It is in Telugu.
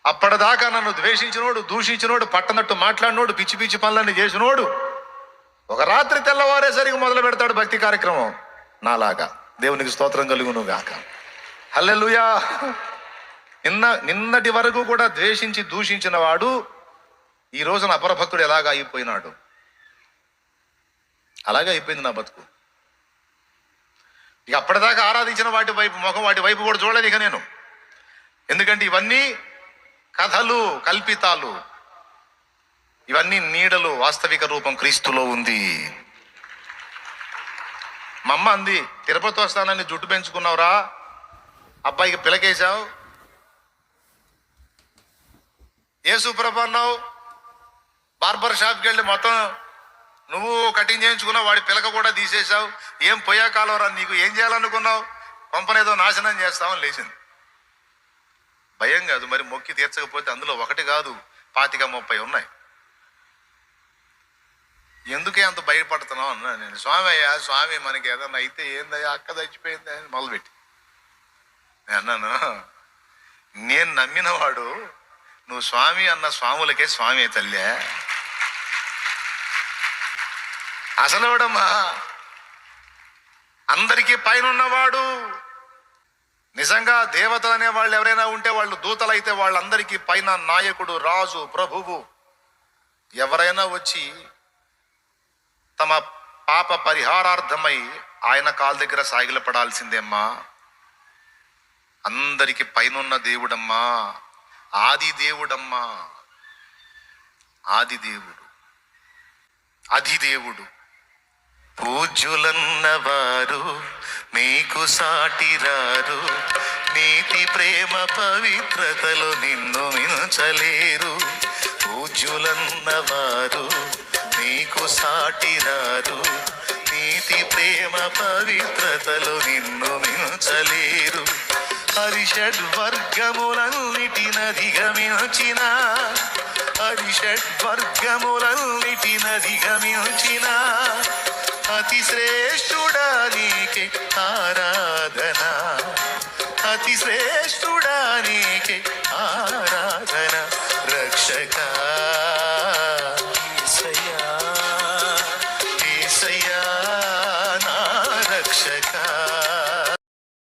అప్పటిదాకా నన్ను ద్వేషించినోడు, దూషించినోడు, పట్టనట్టు మాట్లాడినోడు, పిచ్చి పిచ్చి పనులన్నీ చేసినోడు ఒక రాత్రి తెల్లవారేసరికి మొదలు పెడతాడు భక్తి కార్యక్రమం నాలాగా. దేవునికి స్తోత్రం కలుగును గాక. హల్లెలూయా. నిన్నటి వరకు కూడా ద్వేషించి దూషించిన వాడు ఈ రోజున అపరభక్తుడు ఎలాగా అయిపోయినాడు. అలాగే అయిపోయింది నా బతుకు. ఇక అప్పటిదాకా ఆరాధించిన వాటి వైపు ముఖం వాటి వైపు కూడా చూడలేదు ఇక నేను. ఎందుకంటే ఇవన్నీ కథలు, కల్పితాలు, ఇవన్నీ నీడలు. వాస్తవిక రూపం క్రీస్తులో ఉంది. మా అమ్మ అంది, తిరుపతి వస్తానని జుట్టు పెంచుకున్నావురా, అబ్బాయికి పిలకేశావు, యేసుప్రభు అన్నావు, బార్బర్ షాప్కి వెళ్ళి మొత్తం నువ్వు కటింగ్ చేయించుకున్నావు, వాడి పిలక కూడా తీసేసావు, ఏం పోయా కాలవరా నీకు, ఏం చేయాలనుకున్నావు, కొంపనేదో నాశనం చేస్తామని లేచింది. భయం కాదు మరి, మొక్కి తీర్చకపోతే అందులో ఒకటి కాదు 25-30 ఉన్నాయి. ఎందుకే అంత భయపడుతున్నావు అన్నా నేను. స్వామి అయ్యా, స్వామి మనకి ఏదన్నా అయితే ఏందయ్యా, అక్క చచ్చిపోయింది అని మొదలుపెట్టి నేను అన్నాను, నేను నమ్మినవాడు నువ్వు స్వామి అన్న స్వాములకే స్వామి తల్లే. అసలు ఎవడమ్మా, అందరికీ పైన ఉన్నవాడు. నిజంగా దేవత అనే వాళ్ళు ఎవరైనా ఉంటే వాళ్ళు దూతలైతే వాళ్ళందరికీ పైన నాయకుడు, రాజు, ప్రభువు. ఎవరైనా వచ్చి తమ పాప పరిహారార్థమై ఆయన కాళ్ళ దగ్గర సాగిలపడాల్సిందేమ్మా. అందరికి పైనున్న దేవుడమ్మా, ఆది దేవుడమ్మా, ఆది దేవుడు, అధిదేవుడు. పూజ్యులన్నవారు నీకు సాటిరారు, నీతి ప్రేమ పవిత్రతలో నిన్ను మించలేరు. పూజ్యులన్నవారు నీకు సాటిరారు, నీతి ప్రేమ పవిత్రతలో నిన్ను మించలేరు. హరిషడ్వర్గములన్నిటినధిగమించిన